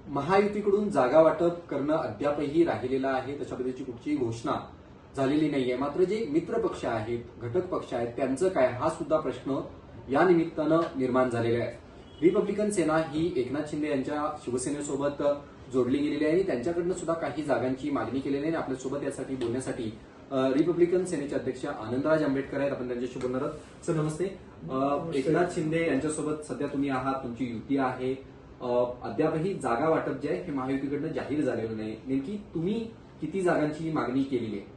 महायुतीकडून जागा वाटप करणं अद्यापही राहिलेलं आहे. तशा पद्धतीची कुठचीही घोषणा झालेली नाहीये. मात्र जे मित्र पक्ष आहेत, घटक पक्ष आहेत, त्यांचं काय, हा सुद्धा प्रश्न या निमित्तानं निर्माण झालेला आहे. रिपब्लिकन सेना ही एकनाथ शिंदे यांच्या शिवसेनेसोबत जोडली गेलेली आहे आणि त्यांच्याकडनं सुद्धा काही जागांची मागणी केलेली आहे. आपल्यासोबत यासाठी बोलण्यासाठी रिपब्लिकन सेनेचे अध्यक्ष आनंदराज आंबेडकर आहेत. आपण त्यांच्याशी बोलणार आहोत. सर नमस्ते. एकनाथ शिंदे यांच्यासोबत सध्या तुम्ही आहात, तुमची युती आहे. अद्यापही जागा वाटप जे आहे हे महायुतीकडनं जाहीर झालेलं नाही. नेमकी तुम्ही किती जागांची मागणी केलेली आहे?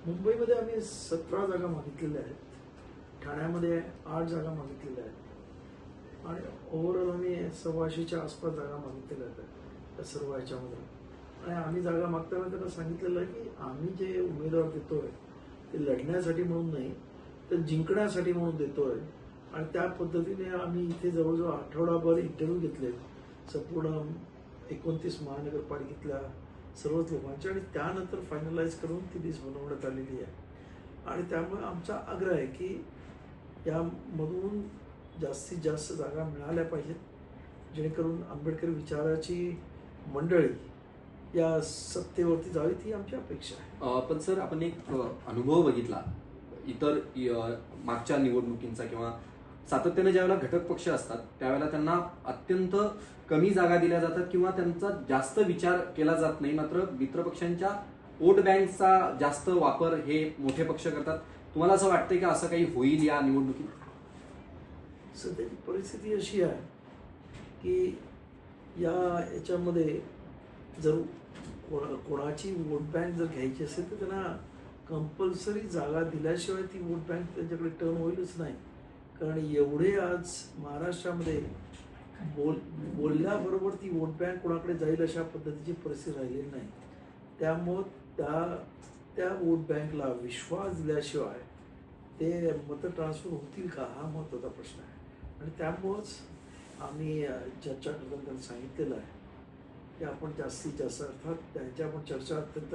मुंबईमध्ये आम्ही 17 जागा मागितलेल्या आहेत, ठाण्यामध्ये 8 जागा मागितलेल्या आहेत आणि ओव्हरऑल आम्ही 125च्या आसपास जागा मागितलेल्या आहेत त्या सर्व ह्याच्यामध्ये. आणि आम्ही जागा मागताना त्यांना सांगितलेलं आहे की आम्ही जे उमेदवार देतोय ते लढण्यासाठी म्हणून नाही तर जिंकण्यासाठी म्हणून देतोय. आणि त्या पद्धतीने आम्ही इथे जवळजवळ आठवडाभर इंटरव्ह्यू घेतले संपूर्ण 29 महानगरपालिकेतल्या सर्वच लोकांची आणि त्यानंतर फायनलाइज करून ती लिस्ट बनवण्यात आलेली आहे. आणि त्यामुळे आमचा आग्रह आहे की यामधून जास्तीत जास्त जागा मिळाल्या पाहिजेत जेणेकरून आंबेडकर विचाराची मंडळी या सत्तेवरती जावी, ही आमची अपेक्षा आहे. पण सर, आपण एक अनुभव बघितला इतर मागच्या निवडणुकींचा किंवा सातत्याने ज्यावेळेला घटक पक्ष असतात त्यावेळेला त्यांना अत्यंत कमी जागा दिल्या जातात किंवा त्यांचा जास्त विचार केला जात नाही. मात्र मित्रपक्षांच्या वोट बँकचा जास्त वापर हे मोठे पक्ष करतात. तुम्हाला असं वाटतंय की असं काही होईल या निवडणुकीत? सध्याची परिस्थिती अशी आहे की याच्यामध्ये जर कोणाची वोट बँक जर घ्यायची असेल तर त्यांना कंपल्सरी जागा दिल्याशिवाय ती वोट बँक त्यांच्याकडे टर्न होईलच नाही. कारण एवढे आज महाराष्ट्रामध्ये बोलल्याबरोबर ती वोट बँक कोणाकडे जाईल अशा पद्धतीची परिस्थिती राहिलेली नाही. त्यामुळं त्या वोट बँकला विश्वास दिल्याशिवाय ते मतं ट्रान्सफर होतील का, हा महत्त्वाचा प्रश्न आहे. आणि त्यामुळंच आम्ही चर्चा करताना त्यांना सांगितलेलं आहे की आपण जास्तीत जास्त अर्थात त्यांच्या आपण चर्चा अत्यंत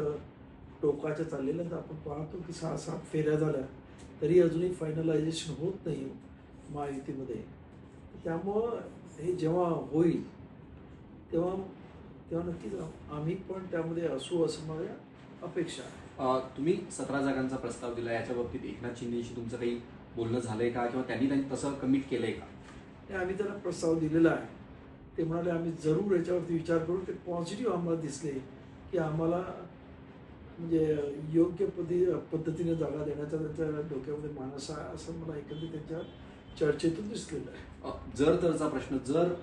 टोकाच्या चाललेल्या तर आपण पाहतो की 6-7 फेऱ्या झाल्या तरी अजूनही फायनलायझेशन होत नाही महायुतीमध्ये. त्यामुळं हे जेव्हा होईल तेव्हा नक्कीच आम्ही पण त्यामध्ये असू असं माझ्या अपेक्षा आहे. तुम्ही 17 जागांचा प्रस्ताव दिला, याच्या बाबतीत एकनाथ शिंदेशी तुमचं काही बोलणं झालंय का किंवा त्यांनी तसं कमिट केलंय का? आम्ही त्यांना प्रस्ताव दिलेला आहे. ते म्हणाले आम्ही जरूर याच्यावरती विचार करू. ते पॉझिटिव्ह आम्हाला दिसले की आम्हाला म्हणजे योग्य पद्धतीने जागा देण्याचा त्यांच्या डोक्यामध्ये मानस आहे असं मला एकंदरीत त्यांच्या चर्चेतून दिसलेलं आहे. जर तरचा प्रश्न, जर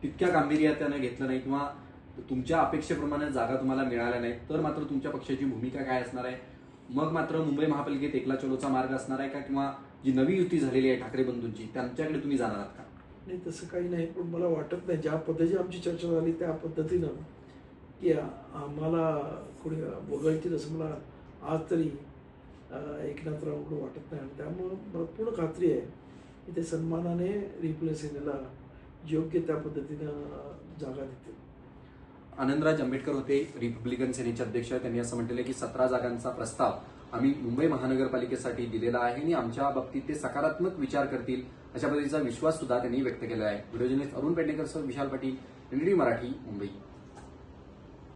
तितक्या गांभीर्याने घेतलं नाही किंवा तुमच्या अपेक्षेप्रमाणे जागा तुम्हाला मिळाल्या नाहीत तर मात्र तुमच्या पक्षाची भूमिका काय असणार आहे? मग मात्र मुंबई महापालिकेत एकला चलोचा मार्ग असणार आहे का किंवा जी नवी युती झालेली आहे ठाकरे बंधूंची त्यांच्याकडे तुम्ही जाणार आहात का? नाही, तसं काही नाही. पण मला वाटत नाही ज्या पद्धतीची आमची चर्चा झाली त्या पद्धतीनं की आम्हाला कोणी वगळतील असं मला आज तरी एकनाथरावकडे वाटत नाही. आणि त्यामुळं मला पूर्ण खात्री आहे की ते सन्मानाने रिपब्लिकन सेनेला योग्य त्या पद्धतीनं जागा देतील. आनंदराज आंबेडकर होते, रिपब्लिकन सेनेचे अध्यक्ष. त्यांनी असं म्हटलेलं की 17 जागांचा प्रस्ताव आम्ही मुंबई महानगरपालिकेसाठी दिलेला आहे आणि आमच्या बाबतीत ते सकारात्मक विचार करतील अशा पद्धतीचा विश्वास सुद्धा त्यांनी व्यक्त केला आहे. Video journalist Arun पेडणेकरसह Vishal Patil, NDTV Marathi, Mumbai.